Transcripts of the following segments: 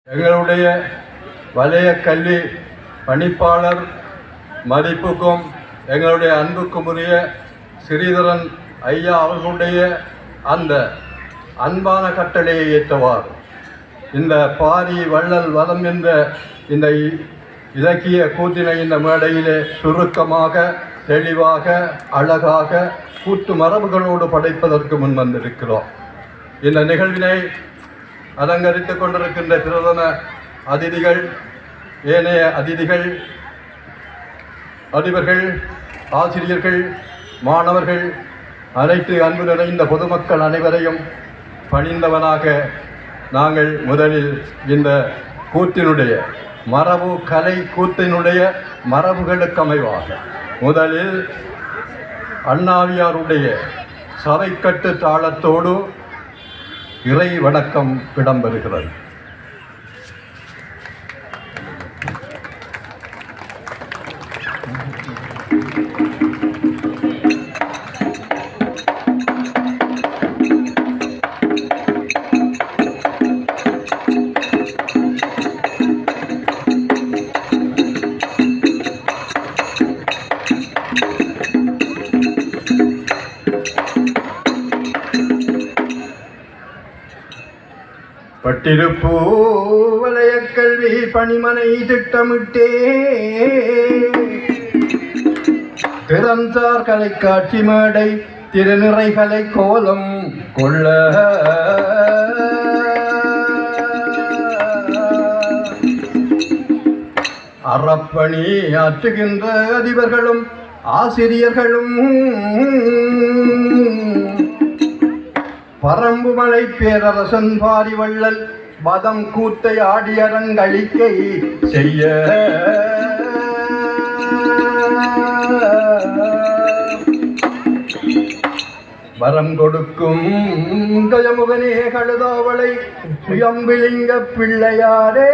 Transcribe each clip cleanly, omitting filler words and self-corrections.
எங்களுடைய வலய கல்வி பணிப்பாளர் மதிப்புக்கும் எங்களுடைய அன்புக்குரிய ஸ்ரீதரன் ஐயா அவர்களுடைய அந்த அன்பான கட்டளையை ஏற்றவாறு இந்த பாரி வள்ளல் வளம் என்ற இந்த இலக்கிய கூத்தினை இந்த மேடையிலே சுருக்கமாக தெளிவாக அழகாக கூட்டு மரபுகளோடு படைப்பதற்கு முன் வந்திருக்கிறோம். இந்த நிகழ்வினை அலங்கரித்துக் கொண்டிருக்கின்ற பிரதம அதிதிகள், ஏனைய அதிதிகள், அதிபர்கள், ஆசிரியர்கள், மாணவர்கள், அனைத்து அன்பு நிறைந்த பொதுமக்கள் அனைவரையும் பணிந்தவனாக நாங்கள் முதலில் இந்த கூத்தினுடைய மரபு கலை கூத்தினுடைய மரபுகளுக்கு அமைவாக முதலில் அண்ணாவியாருடைய சபைக்கட்டு தாளத்தோடு இறை வணக்கம் இடம்பெறுகிறது. பட்டிருப்பூ வலய கல்வி பணிமனை திட்டமிட்டே திறந்தார் கலைக்காட்சி மேடை திருநிறைகளை கோலம் கொள்ள அறப்பணி ஆற்றுகின்ற அதிபர்களும் ஆசிரியர்களும் பரம்புமலை பேரரசன் பாரி வள்ளல் பதம் கூத்தை ஆடியரங்களிக்கை செய்ய வரம் கொடுக்கும் கஜமுகனே கழுதாவளை சுயம்பிலிங்க பிள்ளையாரே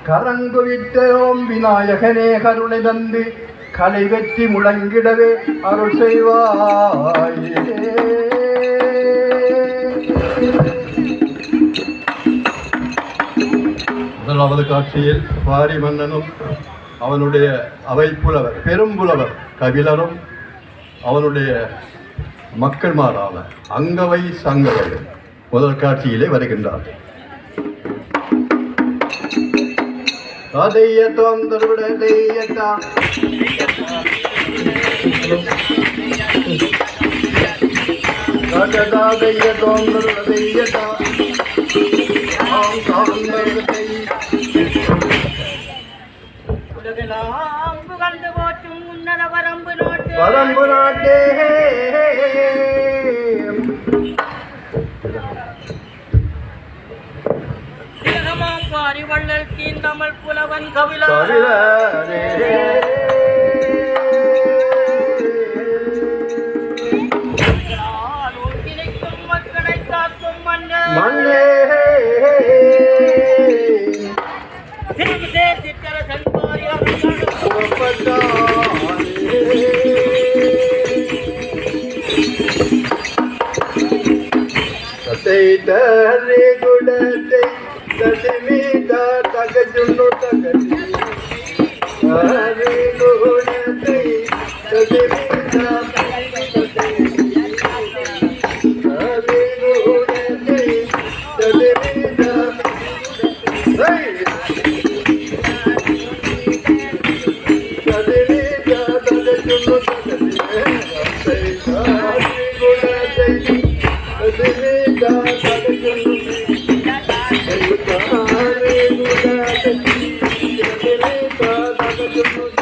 கரங்குவித்த ஓம் விநாயகனே கருணை தந்து கலை வெற்றி முழங்கிடவே அருள் செய்வாயே. முதலாவது காட்சியில் பாரி மன்னனும் அவனுடைய அவைப்புலவர் பெரும்புலவர் கபிலரும் அவனுடைய மக்கள்மாரான அங்கவை சங்கவையும் முதல் காட்சியிலே வருகின்றார்கள். அதையத்தோம் தருவிடையத்தா அதையத்தோம் தருவிடையத்தா உலகெல்லாம் புகழ்ந்து போற்றும் உன்னத வரம்பு நாட்டே வரம்பு நாட்டே பாரி வள்ளல் தீந்தமிழ் புலவன் கவிழ மக்களை காக்கும் மன்னே சித்திரசன் பாரி குடத்தை தசிமிதா தகஜுன்னு தகஜி ஹரி குணத்தை தசிமிதா ஹரி குணத்தை தசிமிதா தசிமிதா தகஜுன்னு தகஜி ஹரி குணத்தை தசிமிதா தகஜுன்னு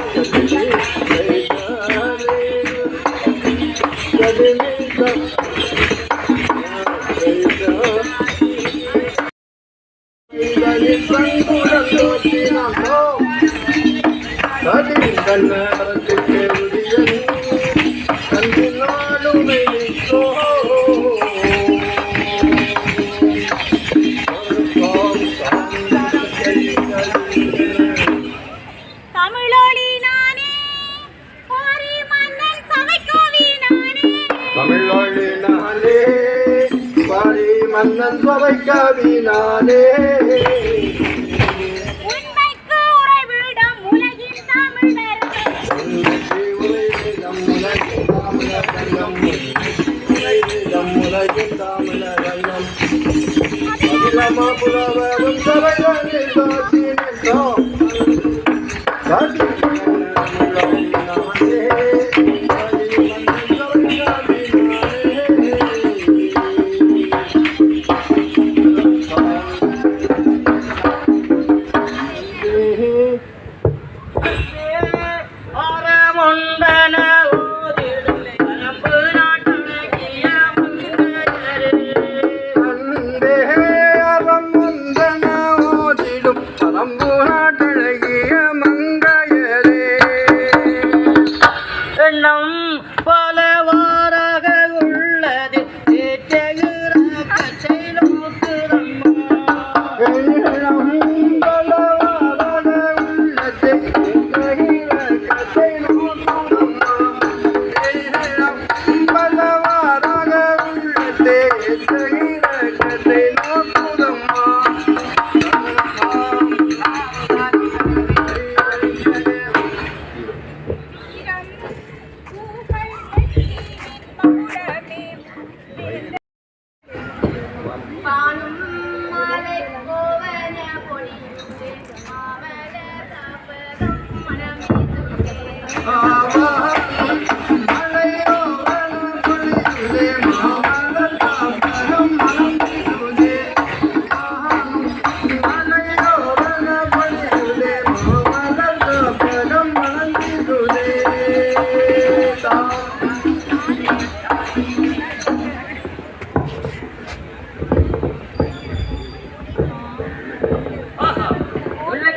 மன்னன் உரைக்கவினாலே உண்மைக்கு உறைவிடம் உலகின் தமிழர் புலவரும் தலைவனில்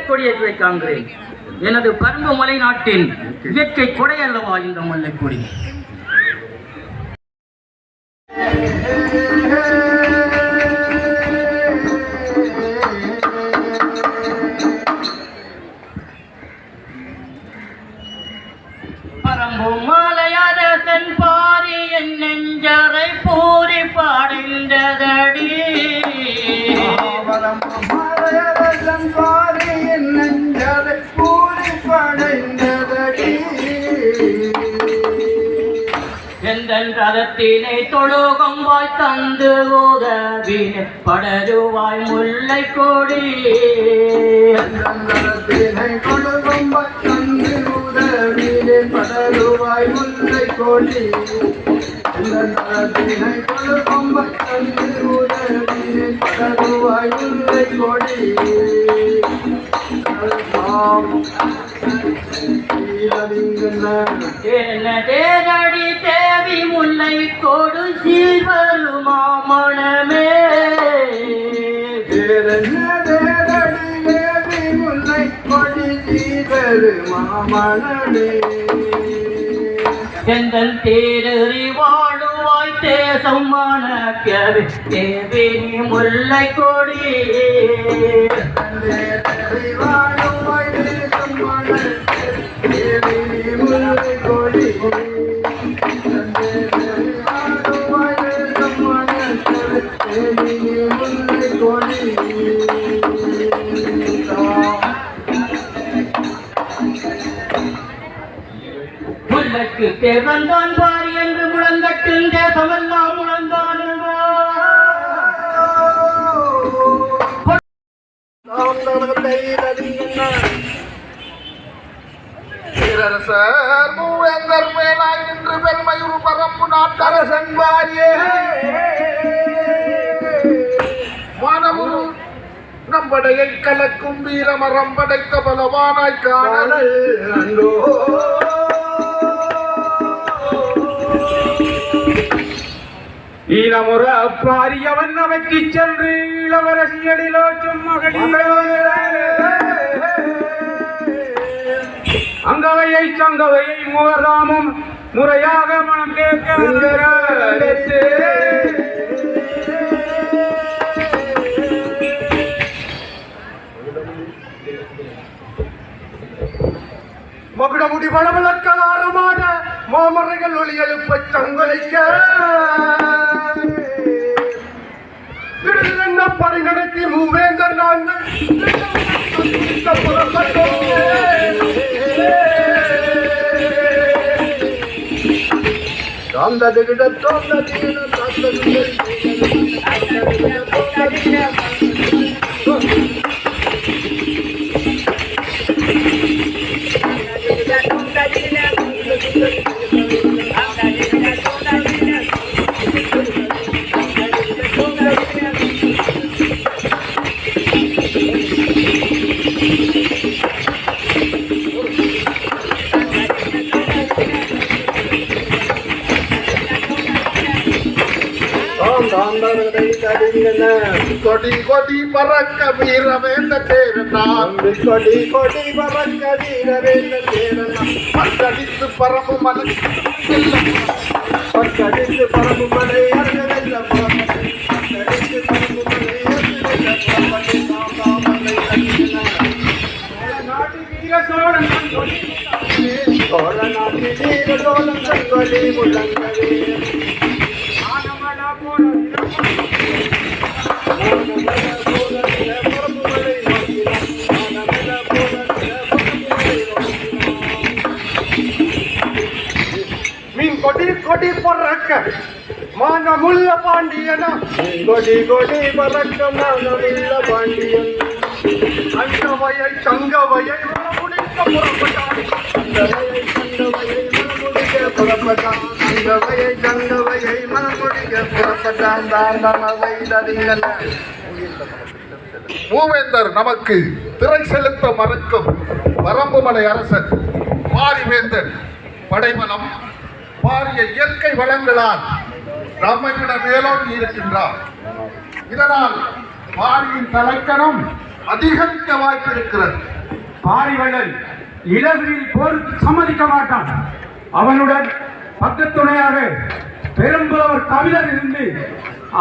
கொடியேற்றி காண்கிறேன். எனது பரும்பு மலை நாட்டின் இயற்கை கொடை அல்லவா இந்த முல்லைக்கொடி. பரம்பு மலையரசன் பாரி என் நெஞ்சரை பூரி பாடிந்ததடி. எந்தன் ரதத்தினை தொழுகம்பாய் தந்து உதவினை படருவாய் முல்லை கொடி. ரதத்தினை தொழுகம்பாய் தந்து உதவினை படருவாய் முல்லை கொடி. ரதத்தினை தொழுகம்பாய் தந்து உதவினை படருவாய் முல்லை கொடி. தேனடி தேவி முல்லை கொடு சீர்வரு மாமணமே. தேவி முல்லை கொடி சீர்வரு மாமணமே. எந்தன் தேரறி வாழுவாய் தேசம் மணக்கவே தேவி முல்லை கொடி. வாழுவாய் தேசம் முல்லை கொடி. முல்லை கொடி. முல்லைக்கு தேவன்தான் பாரி என்று முழங்கட்டும் தேசமெல்லாம் முழந்தான். நின்று பெருமையுறு பரம்பு நாட்டரசன் வாரியே வானமுரு நம்படையை கலக்கும் வீரமரம் படைத்த பலவானாய் காணல் அண்டோ. ஈழமுற பாரியவன் அவைக்கு சென்று இளவரசியடிலோ சும்மகளிலோ அங்கவையை சங்கவையை முகராமும் முறையாக மனம் கேட்க மகுடமுடி படவழக்காரமான மாமரைகள் ஒளி எழுப்ப சங்கொலைக்க படை நடத்தி மூவேந்தர் நாங்கள் கொடி கொடி பறக்க வீரவேந்த தேரனான் கொடி கொடி பறக்க வீரவேந்த தேரனான் பக்கடித்து பரம்பு மலை பக்கடித்து பரம்பு மலை அருகவெல்ல பக்கடித்து பரம்பு மலை சோழ நாட்டு வீர சோழன் கண்கொடி முழங்கவே மீன் கொடி கொடி பறக்க மானமுள்ள பாண்டியனா கொடி கொடி பறக்க மானமுள்ள பாண்டியன் அங்கவையை சங்கவையை முடிக்க புறப்பட்டான் அங்கவையை சங்கவையை மனமுடிக்க புறப்பட்டான் மூவேந்தர் நமக்கு திரை செலுத்த மறுக்கும் வரம்புமலை அரசன் மாரிவேந்தன் படைபலம் பாரிய இயற்கை வளங்களால் நம்மை விட மேலோங்கி இருக்கின்றார். இதனால் பாரியின் தலைக்கணம் அதிகரிக்க வாய்ப்பு இருக்கிறது. பாரிவள்ளல் இளவில் போருக்கு சம்மதிக்க மாட்டான். அவனுடன் பக்கத்துணையாக பெரும்புலவர் கவிஞர் இருந்து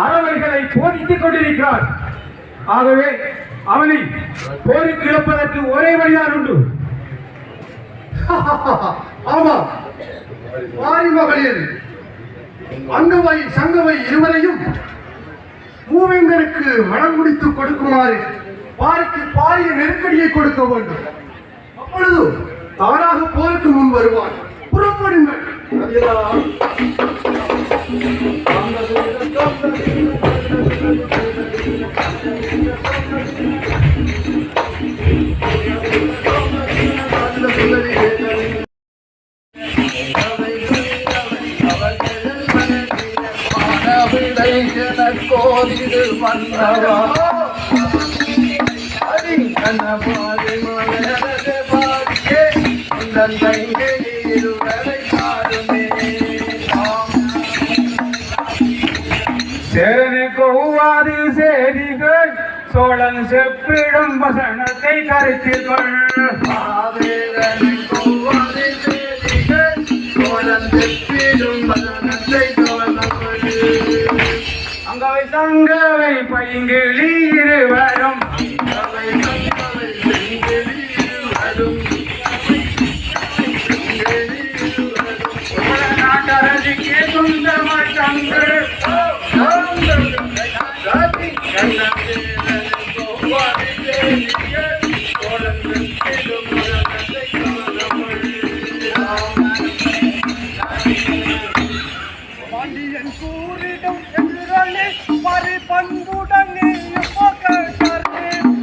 அறவைகளை போதித்துக் கொண்டிருக்கிறார். ஆகவே அவனை போருக்கு இழப்பதற்கு ஒரே வழிதான் உண்டு. ஆமா, பாரி மகளிர் அங்கவை சங்கவை இருவரையும் மூவேந்தருக்கு மனம் முடித்து கொடுக்குமாறு பாரிக்கு பாரிய நெருக்கடியை கொடுக்க வேண்டும். அப்பொழுது தானாக போருக்கு முன் வருவான். புறப்படுங்கள். கோதிடு மன்னவா சேரனுக்கு ஒவ்வாது செய்திகள் சோழன் செப்பிடும் வசனத்தை கருத்தில் கொள். அங்கவை சங்கவை பைங்கிளி இருவரும் நாட்டரசிக்கு சுந்தரமாய் சங்கு பாண்டியன் கூறிடும் எதிரொலி பரி பண்புடன்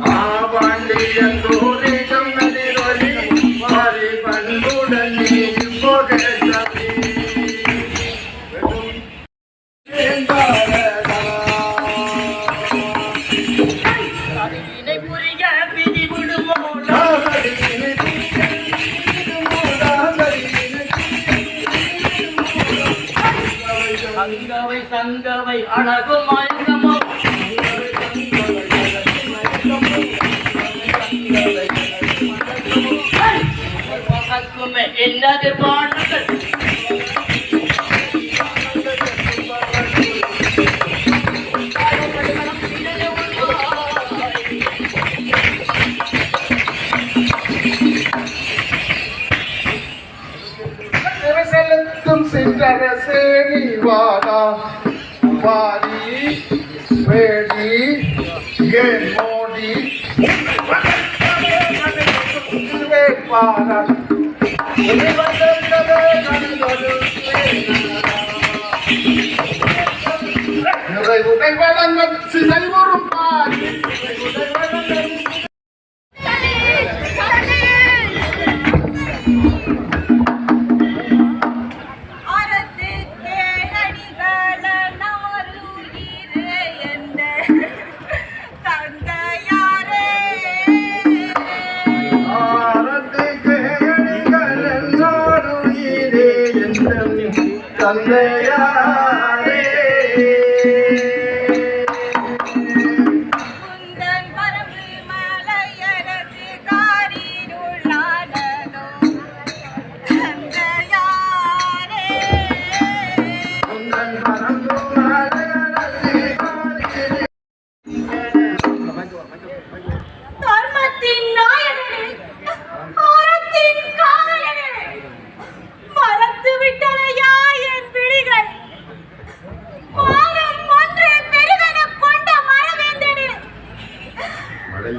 பாண்டியன் கூறிடும் எதிரொலி பரி பண்புடன் புரிய விதி விடுமோ அங்கவை சங்கவை அழகும் ஆயுதமோ என்னது பாடங்கள் செலுத்தும் சென்றரசே நீ வாடா பாரி வேடி ஏன் மோடி பாடல் நிறைவுடை வழங்கும் சிலை ஒரு பாடி தந்தையாரே மழை